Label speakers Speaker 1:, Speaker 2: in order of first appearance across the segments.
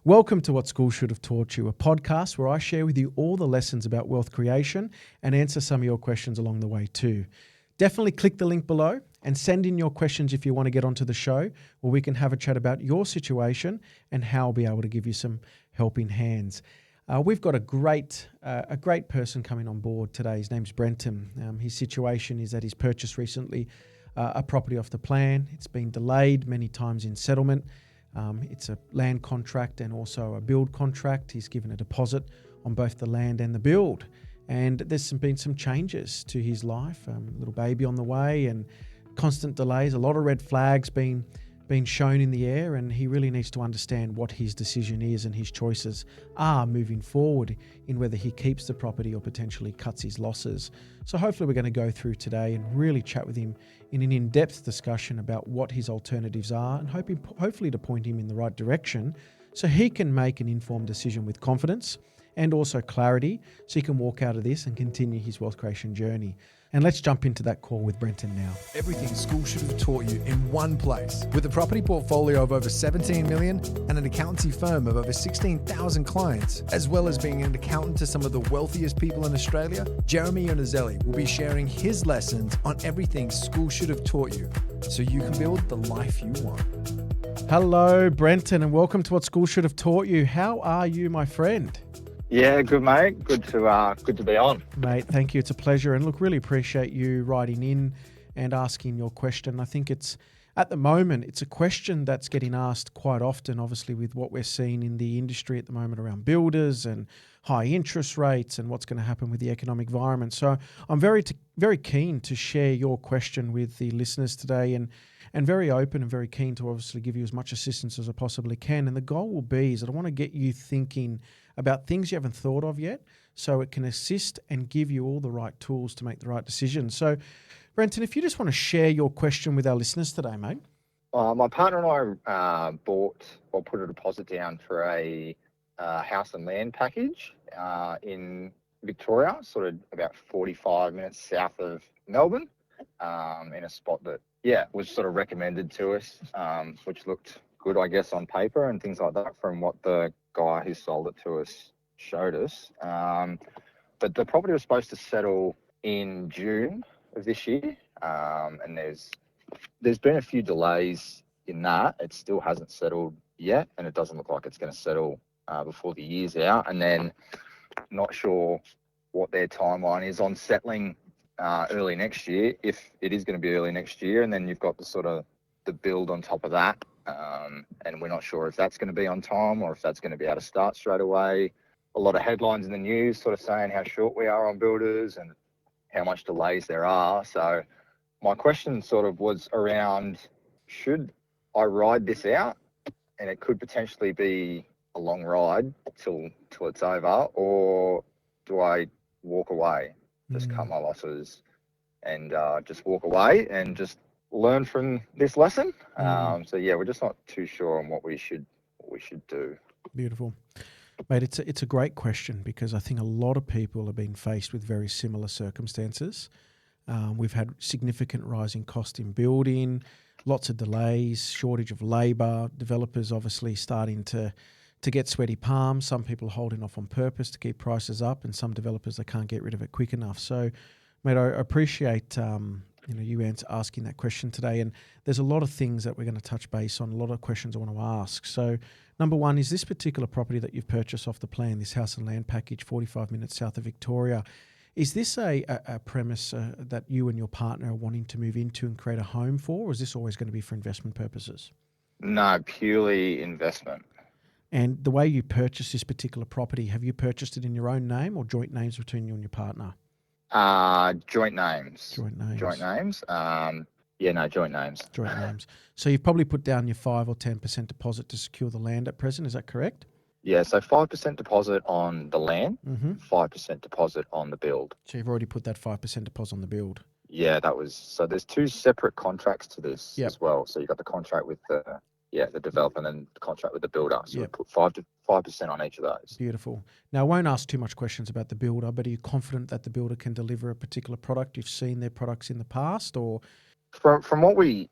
Speaker 1: Welcome to What School Should Have Taught You, a podcast where I share with you all the lessons about wealth creation and answer some of your questions along the way too. Definitely click the link below and send in your questions if you want to get onto the show, where we can have a chat about your situation and how I'll be able to give you some helping hands. We've got a great person coming on board today. His name's Brenton. His situation is that he's purchased recently a property off the plan. It's been delayed many times in settlement. It's a land contract and also a build contract. He's given a deposit on both the land and the build. And there's been some changes to his life, little baby on the way and constant delays, a lot of red flags being shown in the air, and he really needs to understand what his decision is and his choices are moving forward in whether he keeps the property or potentially cuts his losses. So hopefully we're going to go through today and really chat with him in an in-depth discussion about what his alternatives are and hopefully to point him in the right direction so he can make an informed decision with confidence and also clarity so he can walk out of this and continue his wealth creation journey. And let's jump into that call with Brenton now.
Speaker 2: Everything school should have taught you in one place. With a property portfolio of over 17 million and an accountancy firm of over 16,000 clients, as well as being an accountant to some of the wealthiest people in Australia, Jeremy.iannuzzelli will be sharing his lessons on everything school should have taught you so you can build the life you want.
Speaker 1: Hello, Brenton, and welcome to What School Should Have Taught You. How are you, my friend?
Speaker 3: Yeah, good mate. Good to be on.
Speaker 1: Mate, thank you. It's a pleasure. And look, really appreciate you writing in and asking your question. I think at the moment, it's a question that's getting asked quite often, obviously, with what we're seeing in the industry at the moment around builders and high interest rates and what's going to happen with the economic environment. So I'm very keen to share your question with the listeners today and very open and very keen to obviously give you as much assistance as I possibly can. And the goal will be is that I want to get you thinking about things you haven't thought of yet so it can assist and give you all the right tools to make the right decision. So, Brenton, if you just want to share your question with our listeners today, mate.
Speaker 3: My partner and I bought or put a deposit down for a house and land package in Victoria, sort of about 45 minutes south of Melbourne, in a spot that, was sort of recommended to us, which looked good, I guess, on paper and things like that from what the guy who sold it to us showed us. But the property was supposed to settle in June of this year, and there's been a few delays in that. It still hasn't settled yet, and it doesn't look like it's going to settle before the year's out. And then not sure what their timeline is on settling early next year, if it is going to be early next year. And then you've got the build on top of that. And we're not sure if that's going to be on time or if that's going to be able to start straight away. A lot of headlines in the news sort of saying how short we are on builders and how much delays there are. So my question sort of was around, should I ride this out? And it could potentially be a long ride till it's over, or do I walk away, just cut my losses and just walk away and just learn from this lesson? So we're just not too sure on what we should do.
Speaker 1: Beautiful. Mate, it's a great question because I think a lot of people have been faced with very similar circumstances. We've had significant rising cost in building, lots of delays, shortage of labour, developers obviously starting to get sweaty palms, some people holding off on purpose to keep prices up, and some developers they can't get rid of it quick enough. So, mate, I appreciate you asking that question today. And there's a lot of things that we're going to touch base on, a lot of questions I want to ask. So number one, is this particular property that you've purchased off the plan, this house and land package, 45 minutes south of Victoria, is this a premise that you and your partner are wanting to move into and create a home for, or is this always going to be for investment purposes?
Speaker 3: No, purely investment.
Speaker 1: And the way you purchased this particular property, have you purchased it in your own name or joint names between you and your partner?
Speaker 3: Joint names.
Speaker 1: Joint names.
Speaker 3: Joint names.
Speaker 1: Joint names. So you've probably put down your 5 or 10% deposit to secure the land at present. Is that correct?
Speaker 3: Yeah. So 5% deposit on the land, 5% deposit on the build.
Speaker 1: So you've already put that 5% deposit on the build.
Speaker 3: Yeah, so there's two separate contracts to this as well. So you've got the contract with the developer and then the contract with the builder. So we put 5% on each of those.
Speaker 1: Beautiful. Now, I won't ask too much questions about the builder, but are you confident that the builder can deliver a particular product? You've seen their products in the past, or?
Speaker 3: From what we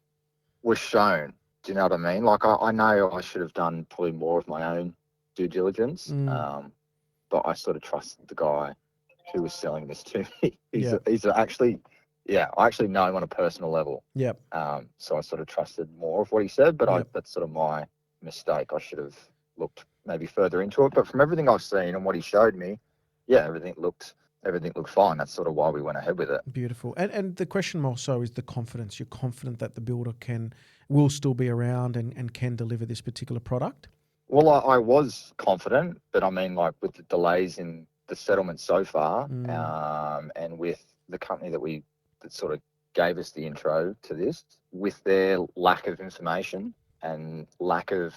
Speaker 3: were shown, do you know what I mean? Like, I know I should have done probably more of my own due diligence. But I sort of trusted the guy who was selling this to me. He's actually, I actually know him on a personal level.
Speaker 1: Yep.
Speaker 3: So I sort of trusted more of what he said, but that's sort of my mistake. I should have looked maybe further into it. But from everything I've seen and what he showed me, everything looked fine. That's sort of why we went ahead with it.
Speaker 1: Beautiful. And the question more so is the confidence. You're confident that the builder will still be around and can deliver this particular product?
Speaker 3: Well, I was confident, but I mean, like with the delays in the settlement so far, and with the company that sort of gave us the intro to this, with their lack of information and lack of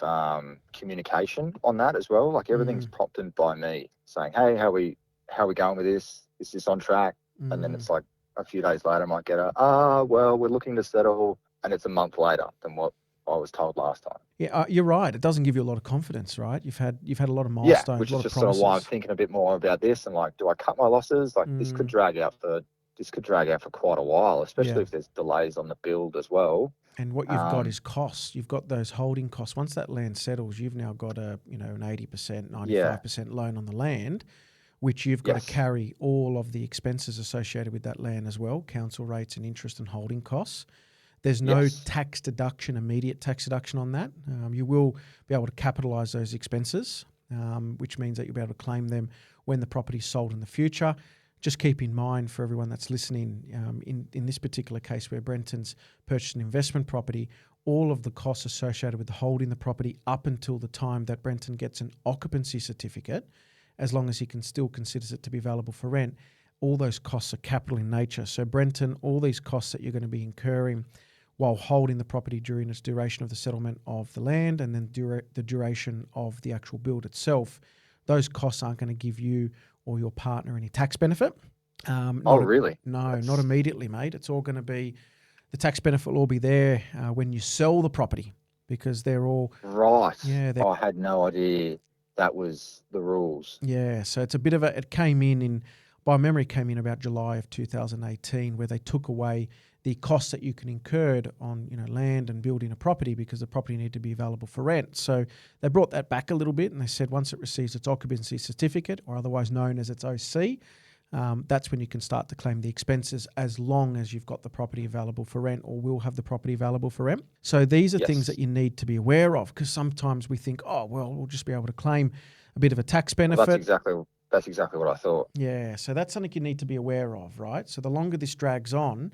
Speaker 3: communication on that as well, like everything's prompted by me saying, "Hey, how are we going with this? Is this on track?" And then it's like a few days later, I might get well, we're looking to settle, and it's a month later than what I was told last time.
Speaker 1: Yeah, you're right. It doesn't give you a lot of confidence, right? You've had a lot of milestones,
Speaker 3: which
Speaker 1: a lot
Speaker 3: is just
Speaker 1: of promises.
Speaker 3: sort of why I'm thinking a bit more about this and like, do I cut my losses? Like this could drag out for quite a while, especially if there's delays on the build as well.
Speaker 1: And what you've got is costs. You've got those holding costs. Once that land settles, you've now got an 80%, 95% loan on the land, which you've got to carry all of the expenses associated with that land as well, council rates and interest and holding costs. There's no tax deduction, immediate tax deduction on that. You will be able to capitalise those expenses, which means that you'll be able to claim them when the property's sold in the future. Just keep in mind for everyone that's listening, in this particular case where Brenton's purchased an investment property, all of the costs associated with holding the property up until the time that Brenton gets an occupancy certificate, as long as he still considers it to be available for rent, all those costs are capital in nature. So Brenton, all these costs that you're going to be incurring while holding the property during its duration of the settlement of the land and then the duration of the actual build itself, those costs aren't going to give you or your partner any tax benefit.
Speaker 3: Really?
Speaker 1: No, not immediately, mate. It's all going to be, the tax benefit will all be there when you sell the property, because they're all...
Speaker 3: Right.
Speaker 1: Yeah.
Speaker 3: I had no idea that was the rules.
Speaker 1: Yeah, so it's a bit of it came in by memory, came in about July of 2018, where they took away the costs that you can incur on land and building a property, because the property needed to be available for rent. So they brought that back a little bit, and they said once it receives its occupancy certificate, or otherwise known as its OC, that's when you can start to claim the expenses, as long as you've got the property available for rent or will have the property available for rent. So these are things that you need to be aware of, because sometimes we think, we'll just be able to claim a bit of a tax benefit.
Speaker 3: Well, that's exactly what I thought.
Speaker 1: Yeah, so that's something you need to be aware of, right? So the longer this drags on,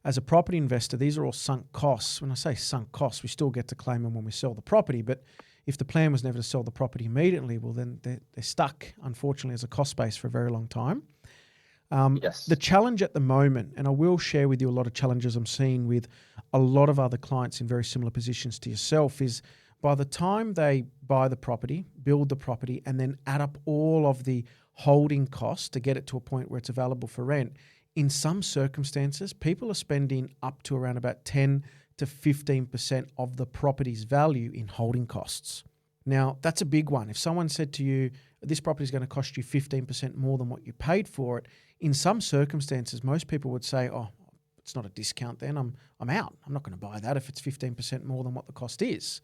Speaker 1: as a property investor, these are all sunk costs. When I say sunk costs, we still get to claim them when we sell the property, but if the plan was never to sell the property immediately, well, then they're stuck, unfortunately, as a cost base for a very long time. The challenge at the moment, and I will share with you a lot of challenges I'm seeing with a lot of other clients in very similar positions to yourself, is by the time they buy the property, build the property, and then add up all of the holding costs to get it to a point where it's available for rent, in some circumstances, people are spending up to around about 10 to 15% of the property's value in holding costs. Now, that's a big one. If someone said to you, this property is going to cost you 15% more than what you paid for it, in some circumstances, most people would say, it's not a discount then, I'm out. I'm not going to buy that if it's 15% more than what the cost is.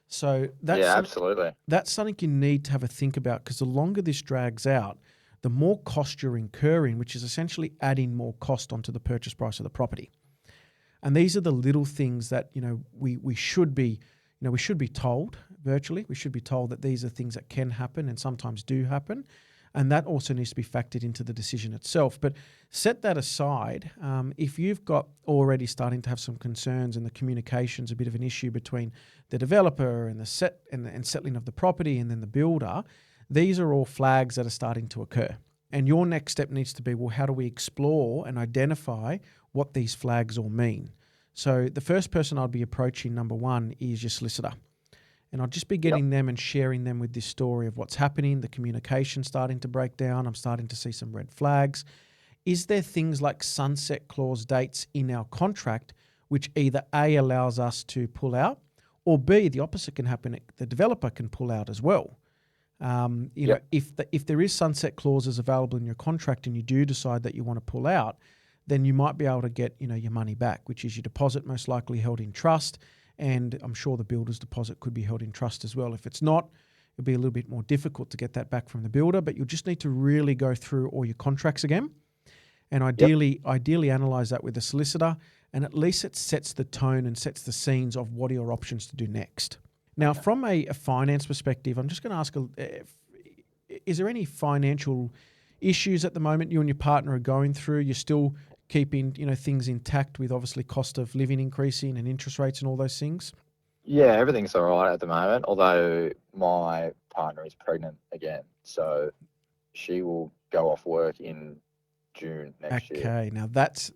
Speaker 1: So
Speaker 3: absolutely.
Speaker 1: That's something you need to have a think about, because the longer this drags out, the more cost you're incurring, which is essentially adding more cost onto the purchase price of the property. And these are the little things that we should be told virtually. We should be told that these are things that can happen and sometimes do happen. And that also needs to be factored into the decision itself. But set that aside. If you've got already starting to have some concerns and the communication's a bit of an issue between the developer and and settling of the property and then the builder, these are all flags that are starting to occur. And your next step needs to be, well, how do we explore and identify what these flags all mean? So the first person I'd be approaching, number one, is your solicitor. And I'll just be getting them and sharing them with this story of what's happening, the communication starting to break down. I'm starting to see some red flags. Is there things like sunset clause dates in our contract which either A, allows us to pull out, or B, the opposite can happen, the developer can pull out as well? If there is sunset clauses available in your contract and you do decide that you want to pull out, then you might be able to get your money back, which is your deposit most likely held in trust. And I'm sure the builder's deposit could be held in trust as well. If it's not, it'll be a little bit more difficult to get that back from the builder, but you'll just need to really go through all your contracts again and ideally analyze that with the solicitor, and at least it sets the tone and sets the scenes of what are your options to do next. Now, from a finance perspective, I'm just going to ask, is there any financial issues at the moment you and your partner are going through? You're still keeping, things intact with obviously cost of living increasing and interest rates and all those things?
Speaker 3: Yeah, everything's all right at the moment, although my partner is pregnant again. So she will go off work in June next year.
Speaker 1: Okay, now that's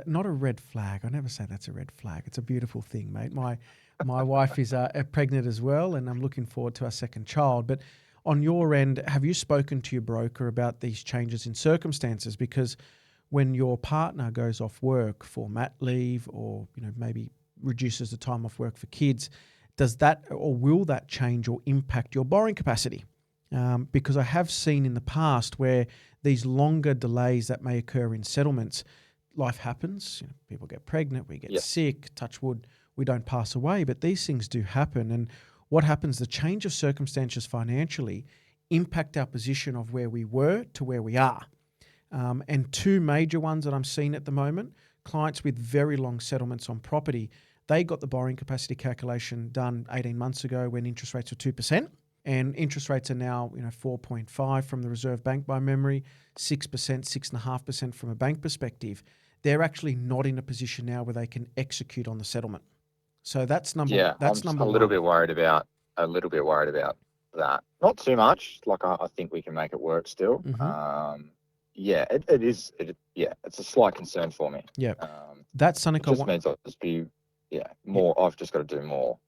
Speaker 1: not a red flag. I never say that's a red flag. It's a beautiful thing, mate. My wife is pregnant as well, and I'm looking forward to our second child. But on your end, have you spoken to your broker about these changes in circumstances? Because when your partner goes off work for mat leave or maybe reduces the time off work for kids, does that or will that change or impact your borrowing capacity? Because I have seen in the past where these longer delays that may occur in settlements, life happens, people get pregnant, we get sick, touch wood, we don't pass away, but these things do happen. And what happens, the change of circumstances financially impact our position of where we were to where we are. And two major ones that I'm seeing at the moment, clients with very long settlements on property, they got the borrowing capacity calculation done 18 months ago when interest rates were 2%. And interest rates are now 4.5 from the Reserve Bank by memory, 6%, 6.5% from a bank perspective. They're actually not in a position now where they can execute on the settlement. So that's number one.
Speaker 3: I'm a little bit worried about that. Not too much. Like I think we can make it work still.
Speaker 1: Mm-hmm.
Speaker 3: It is. It's a slight concern for me.
Speaker 1: Yeah, that's something
Speaker 3: it just means I'll just be more. Yeah. I've just got to do more.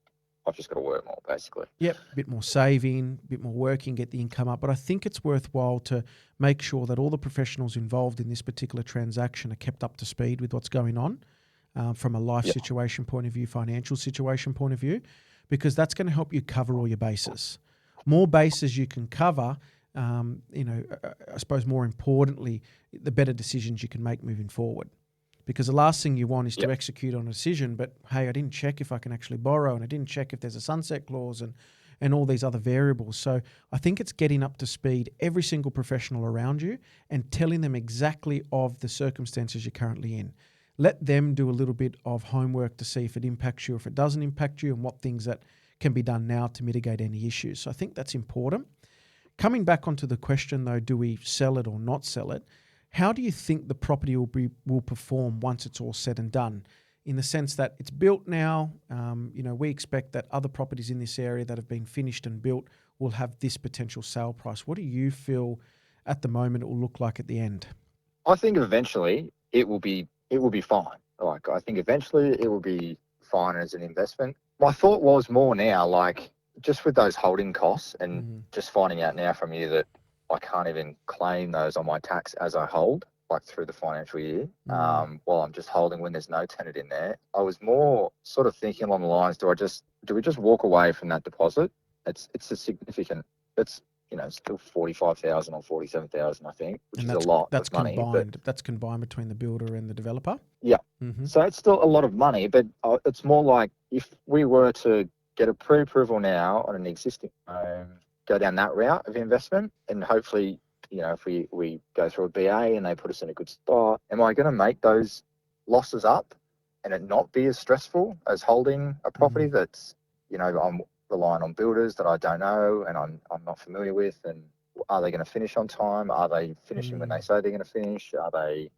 Speaker 3: I've just got to work more, basically.
Speaker 1: Yep, a bit more saving, a bit more working, get the income up. But I think it's worthwhile to make sure that all the professionals involved in this particular transaction are kept up to speed with what's going on from a life situation point of view, financial situation point of view, because that's going to help you cover all your bases. More bases you can cover, I suppose more importantly, the better decisions you can make moving forward. Because the last thing you want is to execute on a decision, but hey, I didn't check if I can actually borrow, and I didn't check if there's a sunset clause and all these other variables. So I think it's getting up to speed every single professional around you and telling them exactly of the circumstances you're currently in. Let them do a little bit of homework to see if it impacts you, if it doesn't impact you, and what things that can be done now to mitigate any issues. So I think that's important. Coming back onto the question though, do we sell it or not sell it? How do you think the property will perform once it's all said and done? In the sense that it's built now, we expect that other properties in this area that have been finished and built will have this potential sale price. What do you feel at the moment it will look like at the end?
Speaker 3: I think eventually it will be fine. Like I think eventually it will be fine as an investment. My thought was more now, like just with those holding costs and just finding out now from you that I can't even claim those on my tax as I hold, like through the financial year, while I'm just holding when there's no tenant in there. I was more sort of thinking along the lines, do we just walk away from that deposit? It's a significant, it's still 45,000 or 47,000, I think, which is a lot of money.
Speaker 1: That's combined between the builder and the developer?
Speaker 3: Yeah. Mm-hmm. So it's still a lot of money, but it's more like if we were to get a pre-approval now on an existing home, go down that route of investment, and hopefully, if we go through a BA and they put us in a good spot, am I going to make those losses up and it not be as stressful as holding a property that's, I'm relying on builders that I don't know and I'm not familiar with, and are they going to finish on time? Are they finishing when they say they're going to finish? Are there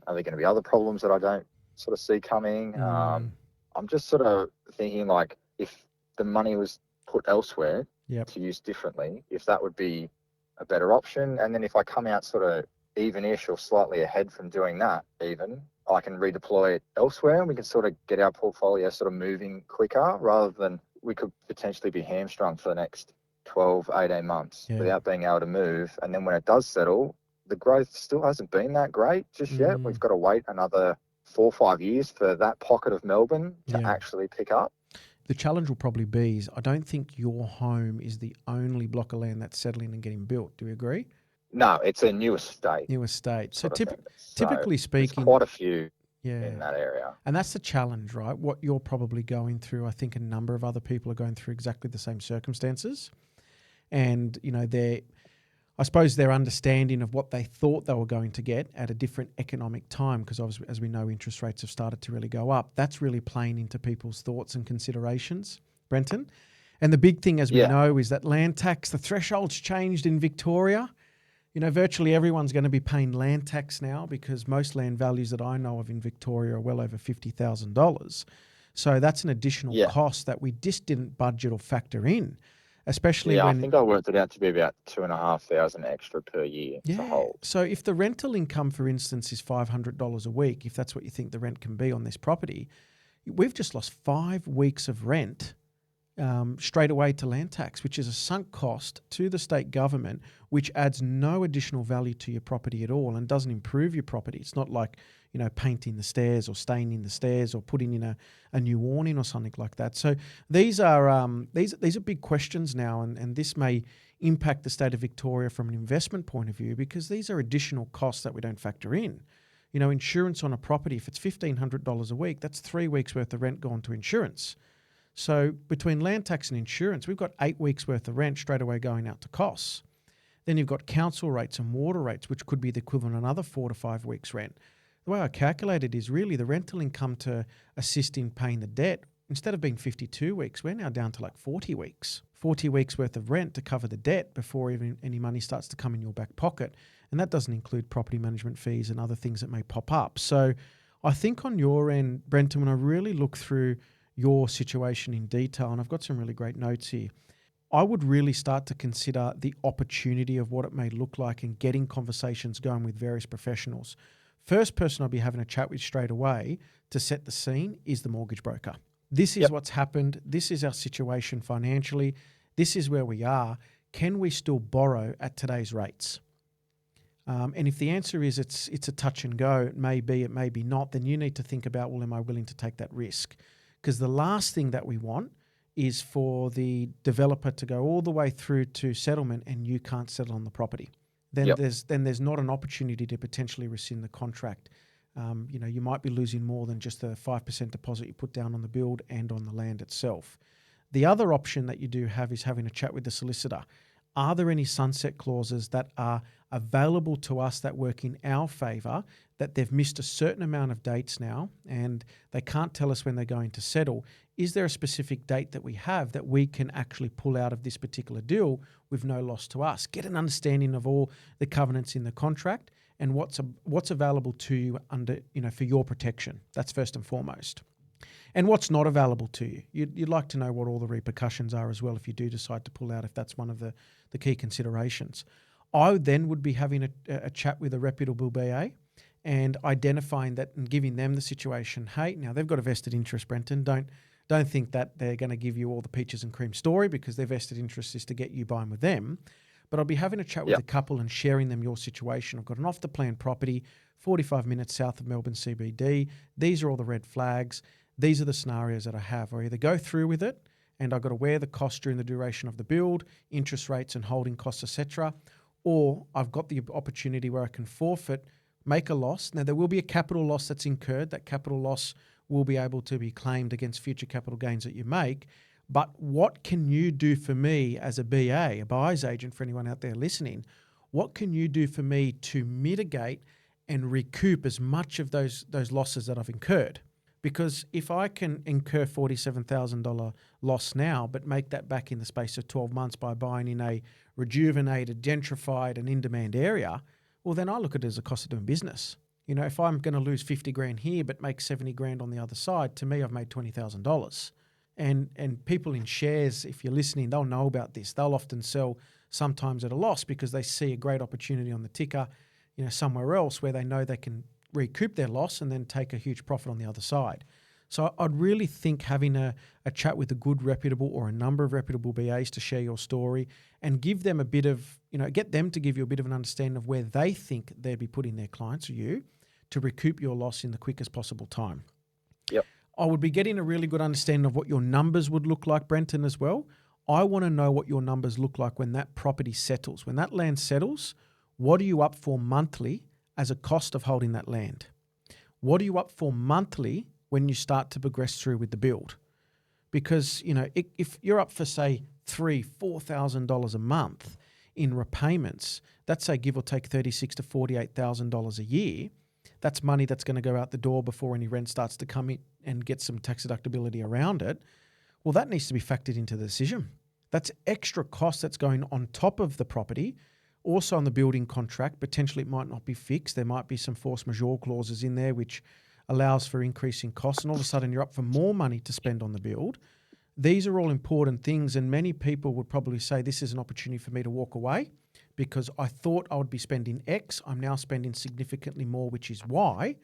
Speaker 3: going to be other problems that I don't sort of see coming? I'm just sort of thinking like if the money was put elsewhere to use differently, if that would be a better option. And then if I come out sort of even-ish or slightly ahead from doing that even, I can redeploy it elsewhere and we can sort of get our portfolio sort of moving quicker rather than we could potentially be hamstrung for the next 12, 18 months without being able to move. And then when it does settle, the growth still hasn't been that great just yet. We've got to wait another 4 or 5 years for that pocket of Melbourne to actually pick up.
Speaker 1: The challenge will probably be is I don't think your home is the only block of land that's settling and getting built. Do you agree?
Speaker 3: No, it's a new estate.
Speaker 1: So typically speaking,
Speaker 3: quite a few. in that area.
Speaker 1: And that's the challenge, right? What you're probably going through, I think a number of other people are going through exactly the same circumstances. And, I suppose their understanding of what they thought they were going to get at a different economic time, because obviously, as we know, interest rates have started to really go up. That's really playing into people's thoughts and considerations, Brenton. And the big thing, as we know, is that land tax, the threshold's changed in Victoria. Virtually everyone's going to be paying land tax now, because most land values that I know of in Victoria are well over $50,000. So that's an additional cost that we just didn't budget or factor in. Especially when
Speaker 3: I think I worked it out to be about $2,500 extra per year to hold.
Speaker 1: So if the rental income, for instance, is $500 a week, if that's what you think the rent can be on this property, we've just lost 5 weeks of rent straight away to land tax, which is a sunk cost to the state government, which adds no additional value to your property at all and doesn't improve your property. It's not like, painting the stairs or staining the stairs or putting in a new awning or something like that. So these are big questions now, and this may impact the state of Victoria from an investment point of view, because these are additional costs that we don't factor in. Insurance on a property, if it's $1,500 a week, that's 3 weeks worth of rent gone to insurance. So between land tax and insurance, we've got 8 weeks worth of rent straight away going out to costs. Then you've got council rates and water rates, which could be the equivalent of another 4 to 5 weeks rent. The way I calculate it is really the rental income to assist in paying the debt, instead of being 52 weeks, we're now down to like 40 weeks. 40 weeks worth of rent to cover the debt before even any money starts to come in your back pocket. And that doesn't include property management fees and other things that may pop up. So I think on your end, Brenton, when I really look through your situation in detail, and I've got some really great notes here, I would really start to consider the opportunity of what it may look like and getting conversations going with various professionals. First person I'll be having a chat with straight away to set the scene is the mortgage broker. This is what's happened. This is our situation financially. This is where we are. Can we still borrow at today's rates? And if the answer is it's a touch and go, it may be not, then you need to think about, well, am I willing to take that risk? Because the last thing that we want is for the developer to go all the way through to settlement and you can't settle on the property. Then there's not an opportunity to potentially rescind the contract. You might be losing more than just the 5% deposit you put down on the build and on the land itself. The other option that you do have is having a chat with the solicitor. Are there any sunset clauses that are available to us that work in our favour, that they've missed a certain amount of dates now and they can't tell us when they're going to settle? Is there a specific date that we have that we can actually pull out of this particular deal with no loss to us? Get an understanding of all the covenants in the contract and what's available to you under, for your protection. That's first and foremost. And what's not available to you. You'd like to know what all the repercussions are as well if you do decide to pull out, if that's one of the key considerations. I then would be having a chat with a reputable BA and identifying that and giving them the situation. Hey, now they've got a vested interest, Brenton. Don't think that they're going to give you all the peaches and cream story, because their vested interest is to get you buying with them. But I'll be having a chat with the couple and sharing them your situation. I've got an off-the-plan property, 45 minutes south of Melbourne CBD. These are all the red flags. These are the scenarios that I have. I either go through with it and I've got to wear the cost during the duration of the build, interest rates and holding costs, etc., or I've got the opportunity where I can forfeit, make a loss. Now, there will be a capital loss that's incurred. That capital loss will be able to be claimed against future capital gains that you make. But what can you do for me as a BA, a buyer's agent, for anyone out there listening? What can you do for me to mitigate and recoup as much of those losses that I've incurred? Because if I can incur $47,000 loss now, but make that back in the space of 12 months by buying in a rejuvenated, gentrified and in-demand area, well, then I look at it as a cost of doing business. If I'm going to lose 50 grand here, but make 70 grand on the other side, to me, I've made $20,000. And people in shares, if you're listening, they'll know about this. They'll often sell sometimes at a loss because they see a great opportunity on the ticker, somewhere else where they know they can recoup their loss and then take a huge profit on the other side. So I'd really think having a chat with a good reputable or a number of reputable BAs to share your story and give them a bit of, get them to give you a bit of an understanding of where they think they'd be putting their clients or you to recoup your loss in the quickest possible time.
Speaker 3: Yep.
Speaker 1: I would be getting a really good understanding of what your numbers would look like, Brenton, as well. I want to know what your numbers look like when that property settles. When that land settles, what are you up for monthly as a cost of holding that land? What are you up for monthly when you start to progress through with the build? Because, if you're up for, say, $3,000-$4,000 a month in repayments, that's, say, give or take $36,000 to $48,000 a year. That's money that's going to go out the door before any rent starts to come in and get some tax deductibility around it. Well, that needs to be factored into the decision. That's extra cost that's going on top of the property. Also on the building contract, potentially it might not be fixed. There might be some force majeure clauses in there which allows for increasing costs, and all of a sudden you're up for more money to spend on the build. These are all important things, and many people would probably say this is an opportunity for me to walk away because I thought I would be spending X. I'm now spending significantly more, which is Y,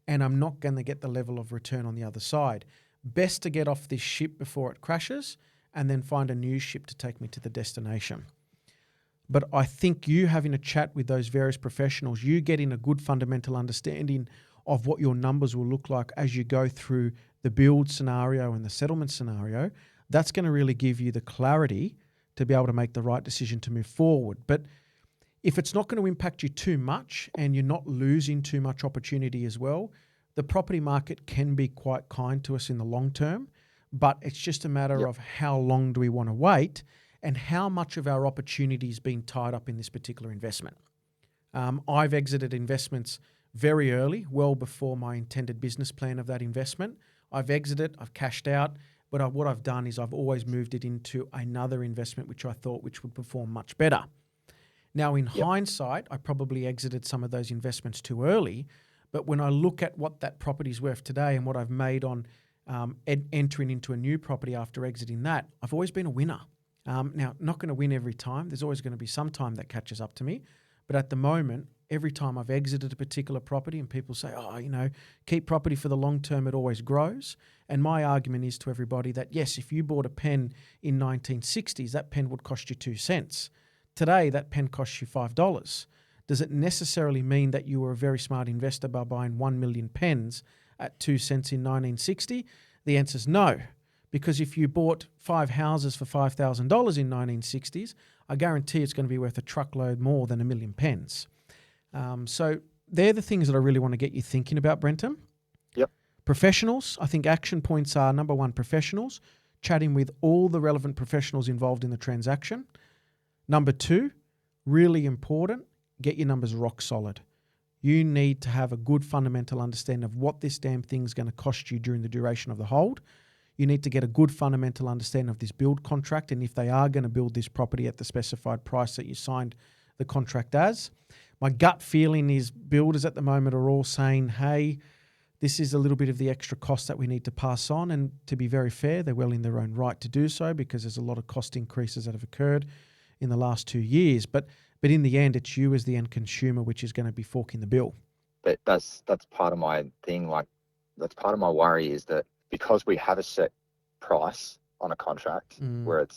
Speaker 1: and I'm not going to get the level of return on the other side. Best to get off this ship before it crashes and then find a new ship to take me to the destination. But I think you having a chat with those various professionals, you getting a good fundamental understanding of what your numbers will look like as you go through the build scenario and the settlement scenario, that's going to really give you the clarity to be able to make the right decision to move forward. But if it's not going to impact you too much and you're not losing too much opportunity as well, the property market can be quite kind to us in the long term, but it's just a matter of how long do we want to wait and how much of our opportunity is being tied up in this particular investment. I've exited investments very early, well before my intended business plan of that investment. I've exited, I've cashed out, but what I've done is I've always moved it into another investment which I thought which would perform much better. Now, in hindsight, I probably exited some of those investments too early, but when I look at what that property's worth today and what I've made on entering into a new property after exiting that, I've always been a winner. Now, not going to win every time. There's always going to be some time that catches up to me. But at the moment, every time I've exited a particular property and people say, keep property for the long term, it always grows. And my argument is to everybody that, yes, if you bought a pen in 1960s, that pen would cost you 2 cents. Today, that pen costs you $5. Does it necessarily mean that you were a very smart investor by buying 1 million pens at 2 cents in 1960? The answer is no. Because if you bought 5 houses for $5,000 in 1960s, I guarantee it's going to be worth a truckload more than 1 million pens. So they're the things that I really want to get you thinking about, Brenton.
Speaker 3: Yep.
Speaker 1: Professionals, I think action points are, number one, professionals, chatting with all the relevant professionals involved in the transaction. Number two, really important, get your numbers rock solid. You need to have a good fundamental understanding of what this damn thing is going to cost you during the duration of the hold. You need to get a good fundamental understanding of this build contract and if they are going to build this property at the specified price that you signed the contract as. My gut feeling is builders at the moment are all saying, hey, this is a little bit of the extra cost that we need to pass on. And to be very fair, they're well in their own right to do so because there's a lot of cost increases that have occurred in the last 2 years. But in the end, it's you as the end consumer which is going to be forking the bill.
Speaker 3: But that's part of my thing. Like, that's part of my worry is that because we have a set price on a contract where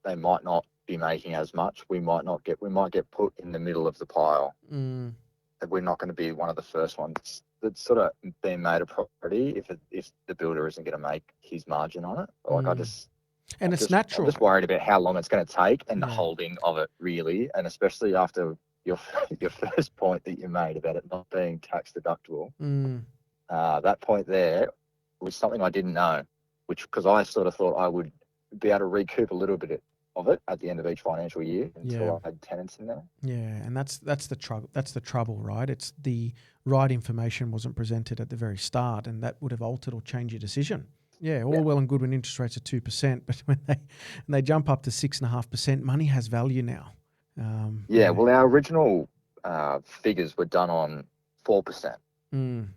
Speaker 3: they might not be making as much, we might get put in the middle of the pile. And we're not going to be one of the first ones that's sort of being made a property if the builder isn't going to make his margin on it. Like
Speaker 1: it's natural.
Speaker 3: I'm just worried about how long it's going to take and the holding of it really, and especially after your first point that you made about it not being tax deductible. That point there was something I didn't know, because I sort of thought I would be able to recoup a little bit of it at the end of each financial year until I had tenants in there.
Speaker 1: Yeah, and that's the trouble. That's the trouble, right? It's the right information wasn't presented at the very start, and that would have altered or changed your decision. Yeah, well and good when interest rates are 2%, but when they jump up to 6.5%, money has value now.
Speaker 3: Well, our original figures were done on 4%.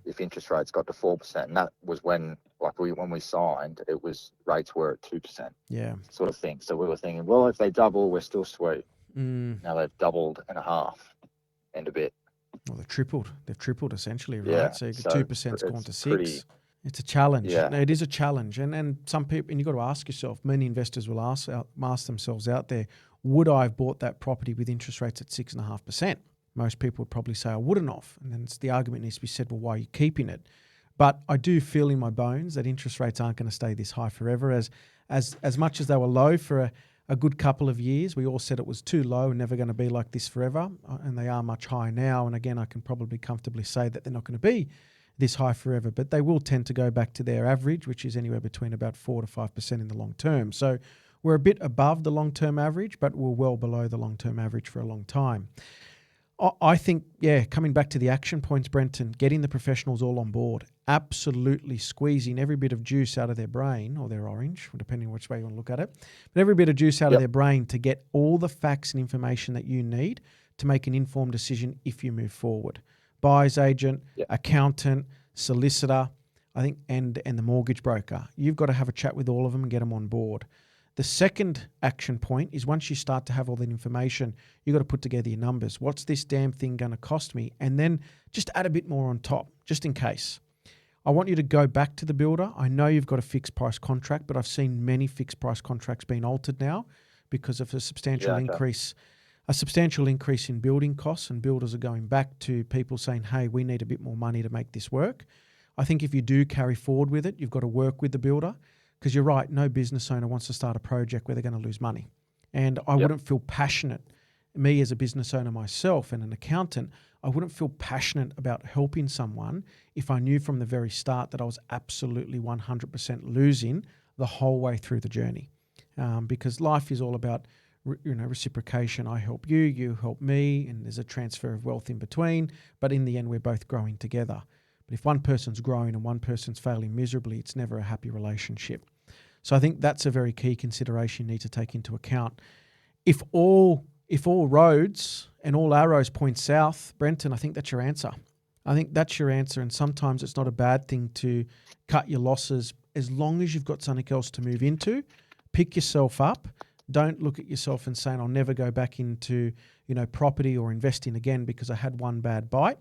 Speaker 3: If interest rates got to 4%, and that was when we signed, it was rates were at 2%. Yeah, sort of thing. So we were thinking, well, if they double, we're still sweet. Now they've doubled and a half, and a bit.
Speaker 1: Well, they've tripled essentially, right?
Speaker 3: Yeah,
Speaker 1: so 2%'s gone to 6%. It's a challenge. Yeah. No, it is a challenge, and some people, and you've got to ask yourself. Many investors will ask themselves out there, would I have bought that property with interest rates at 6.5%? Most people would probably say I wouldn't have. And then the argument needs to be said, well, why are you keeping it? But I do feel in my bones that interest rates aren't going to stay this high forever. As much as they were low for a good couple of years, we all said it was too low and never going to be like this forever. And they are much higher now. And again, I can probably comfortably say that they're not going to be this high forever, but they will tend to go back to their average, which is anywhere between about 4 to 5% in the long term. So we're a bit above the long-term average, but we're well below the long-term average for a long time. I think, coming back to the action points, Brenton, getting the professionals all on board, absolutely squeezing every bit of juice out of their brain or their orange, depending on which way you want to look at it, but every bit of juice out of their brain to get all the facts and information that you need to make an informed decision if you move forward. Buyer's agent, accountant, solicitor, I think, and the mortgage broker. You've got to have a chat with all of them and get them on board. The second action point is once you start to have all that information, you've got to put together your numbers. What's this damn thing going to cost me? And then just add a bit more on top, just in case. I want you to go back to the builder. I know you've got a fixed price contract, but I've seen many fixed price contracts being altered now because of a substantial increase in building costs, and builders are going back to people saying, hey, we need a bit more money to make this work. I think if you do carry forward with it, you've got to work with the builder. Because you're right, no business owner wants to start a project where they're going to lose money. And I wouldn't feel passionate, me as a business owner myself and an accountant, I wouldn't feel passionate about helping someone if I knew from the very start that I was absolutely 100% losing the whole way through the journey. Because life is all about reciprocation. I help you, you help me, and there's a transfer of wealth in between. But in the end, we're both growing together. But if one person's growing and one person's failing miserably, it's never a happy relationship. So I think that's a very key consideration you need to take into account. If all roads and all arrows point south, Brenton, I think that's your answer. I think that's your answer. And sometimes it's not a bad thing to cut your losses as long as you've got something else to move into. Pick yourself up. Don't look at yourself and saying, I'll never go back into, property or investing again because I had one bad bite.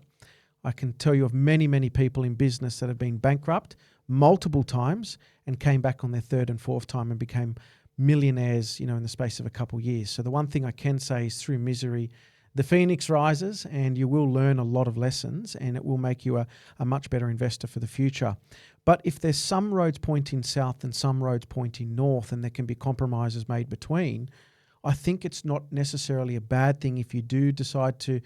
Speaker 1: I can tell you of many, many people in business that have been bankrupt multiple times and came back on their third and fourth time and became millionaires, in the space of a couple of years. So the one thing I can say is through misery, the phoenix rises, and you will learn a lot of lessons, and it will make you a much better investor for the future. But if there's some roads pointing south and some roads pointing north, and there can be compromises made between, I think it's not necessarily a bad thing if you do decide to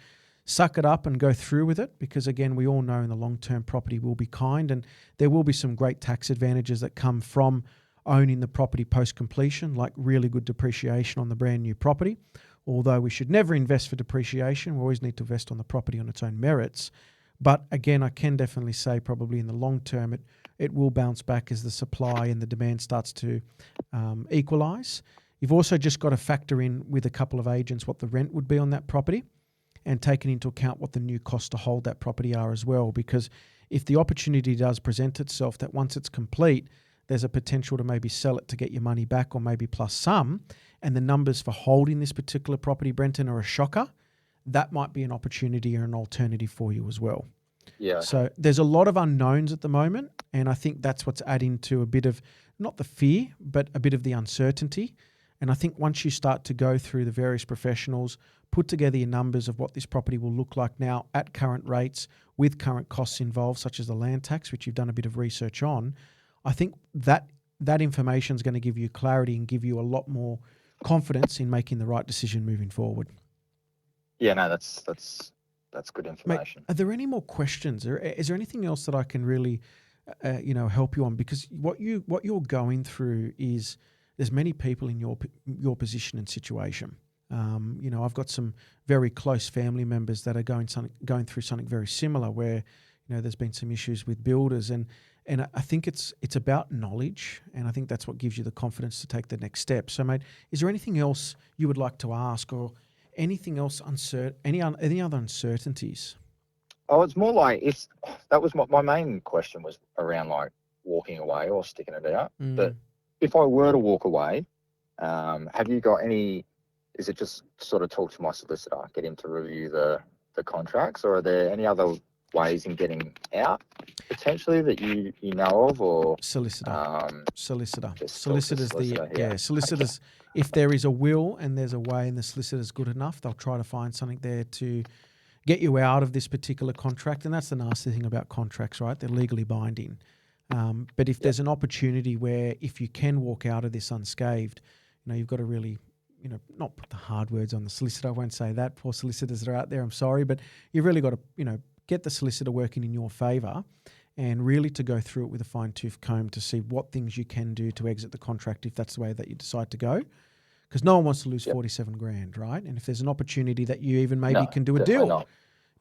Speaker 1: suck it up and go through with it, because again, we all know in the long term property will be kind, and there will be some great tax advantages that come from owning the property post completion, like really good depreciation on the brand new property. Although we should never invest for depreciation, we always need to invest on the property on its own merits. But again, I can definitely say probably in the long term it will bounce back as the supply and the demand starts to equalise. You've also just got to factor in with a couple of agents what the rent would be on that property, and taking into account what the new costs to hold that property are as well. Because if the opportunity does present itself that once it's complete, there's a potential to maybe sell it to get your money back or maybe plus some, and the numbers for holding this particular property, Brenton, are a shocker, that might be an opportunity or an alternative for you as well.
Speaker 3: Yeah.
Speaker 1: So there's a lot of unknowns at the moment, and I think that's what's adding to a bit of, not the fear, but a bit of the uncertainty. And I think once you start to go through the various professionals, put together your numbers of what this property will look like now at current rates with current costs involved, such as the land tax, which you've done a bit of research on, I think that information is going to give you clarity and give you a lot more confidence in making the right decision moving forward.
Speaker 3: Yeah, no, that's good information.
Speaker 1: Mate, are there any more questions? Or is there anything else that I can really, help you on? Because what you're going through is there's many people in your position and situation. I've got some very close family members that are going through something very similar, where there's been some issues with builders, and I think it's about knowledge, and I think that's what gives you the confidence to take the next step. So, mate, is there anything else you would like to ask, or anything else any other uncertainties?
Speaker 3: Oh, it's more like that was my main question was around like walking away or sticking it out. But if I were to walk away, have you got any? Is it just sort of talk to my solicitor, get him to review the contracts, or are there any other ways in getting out potentially that you know of, or
Speaker 1: solicitor? Solicitors,
Speaker 3: Okay.
Speaker 1: If there is a will and there's a way and the solicitor's good enough, they'll try to find something there to get you out of this particular contract. And that's the nasty thing about contracts, right? They're legally binding. But if there's an opportunity where if you can walk out of this unscathed, you've got to really, not put the hard words on the solicitor. I won't say that. Poor solicitors that are out there, I'm sorry. But you've really got to, get the solicitor working in your favour and really to go through it with a fine-tooth comb to see what things you can do to exit the contract if that's the way that you decide to go. Because no one wants to lose 47 grand, right? And if there's an opportunity that you even maybe can do a deal,
Speaker 3: not.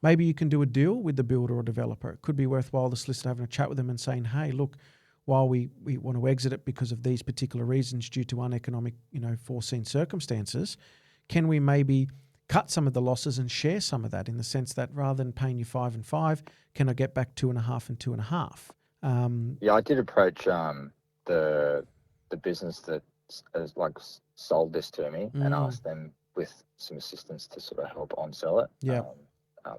Speaker 1: maybe you can do a deal with the builder or developer. It could be worthwhile the solicitor having a chat with them and saying, hey, look, while we want to exit it because of these particular reasons due to uneconomic, foreseen circumstances, can we maybe cut some of the losses and share some of that in the sense that rather than paying you 5 and 5, can I get back 2.5 and 2.5?
Speaker 3: Yeah, I did approach the business that has sold this to me and asked them with some assistance to sort of help on sell it.
Speaker 1: Yeah.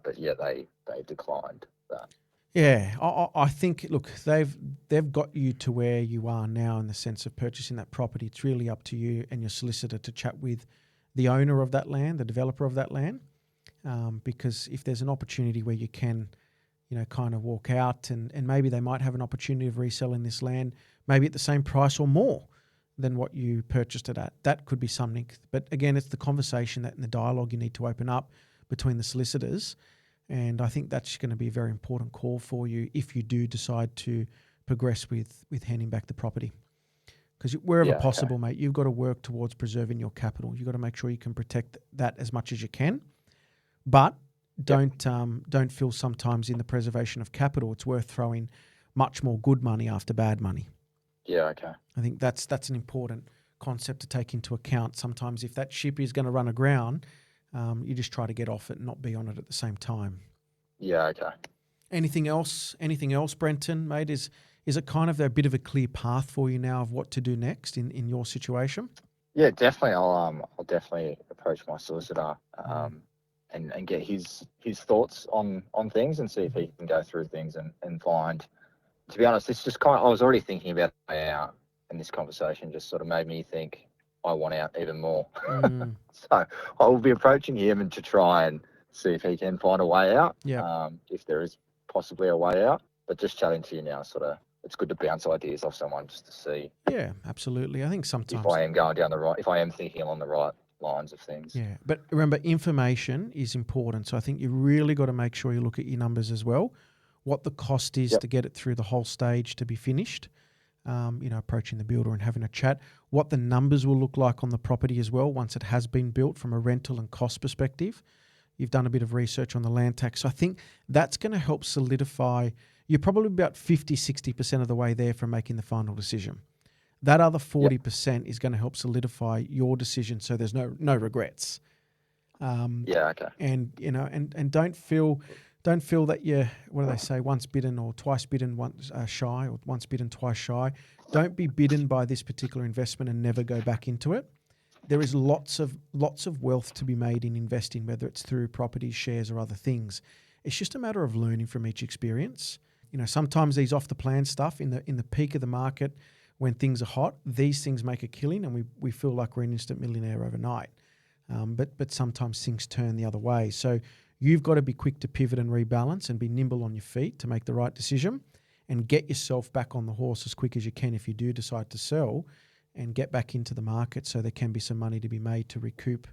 Speaker 3: But yeah, they declined that.
Speaker 1: Yeah, I think, look, they've got you to where you are now in the sense of purchasing that property. It's really up to you and your solicitor to chat with the owner of that land, the developer of that land, because if there's an opportunity where you can, kind of walk out and maybe they might have an opportunity of reselling this land, maybe at the same price or more than what you purchased it at. That could be something. But again, it's the conversation and the dialogue you need to open up between the solicitors. And I think that's going to be a very important call for you if you do decide to progress with handing back the property. Because wherever possible, mate, you've got to work towards preserving your capital. You've got to make sure you can protect that as much as you can. But don't feel sometimes in the preservation of capital, it's worth throwing much more good money after bad money.
Speaker 3: Yeah, okay.
Speaker 1: I think that's an important concept to take into account. Sometimes if that ship is going to run aground, you just try to get off it and not be on it at the same time.
Speaker 3: Yeah, okay.
Speaker 1: Anything else, Brenton, mate? Is it kind of a bit of a clear path for you now of what to do next in your situation?
Speaker 3: Yeah, definitely. I'll definitely approach my solicitor and get his thoughts on things and see if he can go through things and find. To be honest, it's just I was already thinking about a way out, and this conversation just sort of made me think I want out even more. So I will be approaching him and to try and see if he can find a way out.
Speaker 1: Yeah.
Speaker 3: If there is possibly a way out, but just chatting to you now, it's good to bounce ideas off someone just to see.
Speaker 1: Yeah, absolutely. I think sometimes
Speaker 3: if I am going down if I am thinking along the right lines of things.
Speaker 1: Yeah, but remember, information is important. So I think you really got to make sure you look at your numbers as well, what the cost is to get it through the whole stage to be finished. Approaching the builder and having a chat, what the numbers will look like on the property as well once it has been built from a rental and cost perspective. You've done a bit of research on the land tax. So I think that's going to help solidify. You're probably about 50, 60% of the way there from making the final decision. That other 40% is going to help solidify your decision so there's no regrets.
Speaker 3: Okay.
Speaker 1: And, and don't feel that you're, what do they say, once bitten or twice bitten, once shy, or once bitten, twice shy. Don't be bitten by this particular investment and never go back into it. There is lots of wealth to be made in investing, whether it's through properties, shares, or other things. It's just a matter of learning from each experience. Sometimes these off the plan stuff in the peak of the market when things are hot, these things make a killing and we feel like we're an instant millionaire overnight. But sometimes things turn the other way. So you've got to be quick to pivot and rebalance and be nimble on your feet to make the right decision and get yourself back on the horse as quick as you can if you do decide to sell and get back into the market so there can be some money to be made to recoup,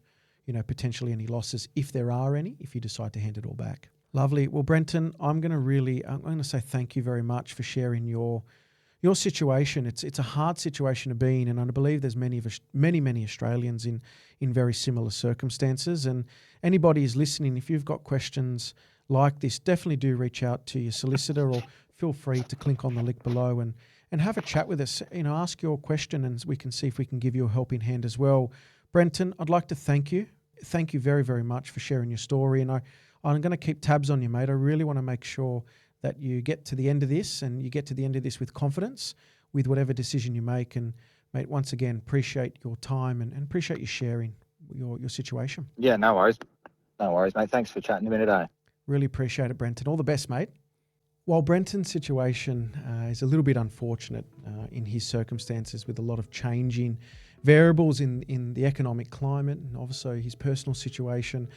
Speaker 1: potentially any losses if there are any, if you decide to hand it all back. Lovely. Well, Brenton, I'm going to say thank you very much for sharing your situation. It's a hard situation to be in, and I believe there's many Australians in very similar circumstances. And anybody who's listening, if you've got questions like this, definitely do reach out to your solicitor or feel free to click on the link below and have a chat with us. Ask your question and we can see if we can give you a helping hand as well. Brenton, I'd like to thank you. Thank you very, very much for sharing your story. And I'm going to keep tabs on you, mate. I really want to make sure that you get to the end of this and you get to the end of this with confidence with whatever decision you make. And, mate, once again, appreciate your time and appreciate you sharing your situation.
Speaker 3: Yeah, no worries. No worries, mate. Thanks for chatting to me today.
Speaker 1: Really appreciate it, Brenton. All the best, mate. While Brenton's situation is a little bit unfortunate in his circumstances with a lot of changing variables in the economic climate and also his personal situation,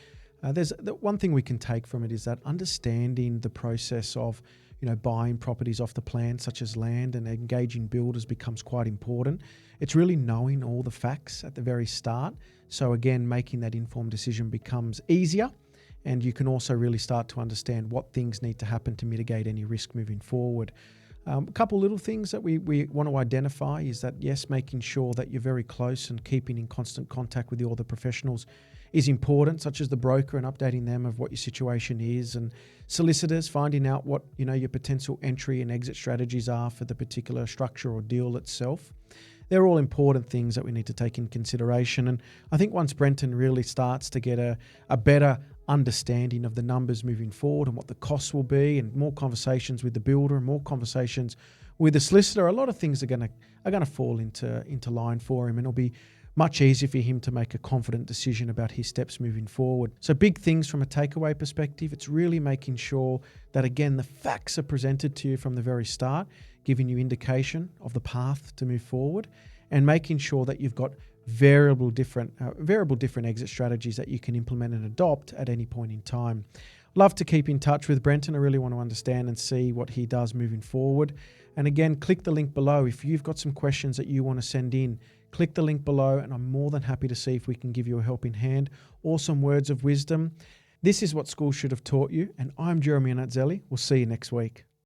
Speaker 1: there's one thing we can take from it is that understanding the process of, buying properties off the plan, such as land, and engaging builders becomes quite important. It's really knowing all the facts at the very start. So again, making that informed decision becomes easier And you can also really start to understand what things need to happen to mitigate any risk moving forward. A couple little things that we want to identify is that, yes, making sure that you're very close and keeping in constant contact with all the professionals is important, such as the broker, and updating them of what your situation is, and solicitors, finding out what your potential entry and exit strategies are for the particular structure or deal itself. They're all important things that we need to take in consideration. And I think once Brenton really starts to get a better understanding of the numbers moving forward and what the costs will be, and more conversations with the builder and more conversations with the solicitor, a lot of things are going to fall into line for him, and it'll be much easier for him to make a confident decision about his steps moving forward. So big things from a takeaway perspective, it's really making sure that, again, the facts are presented to you from the very start, giving you indication of the path to move forward, and making sure that you've got variable different exit strategies that you can implement and adopt at any point in time. Love to keep in touch with Brenton. I really want to understand and see what he does moving forward. And again, click the link below. If you've got some questions that you want to send in, click the link below, and I'm more than happy to see if we can give you a helping hand or some words of wisdom. This is what schools should have taught you, and I'm Jeremy.iannuzzelli. We'll see you next week.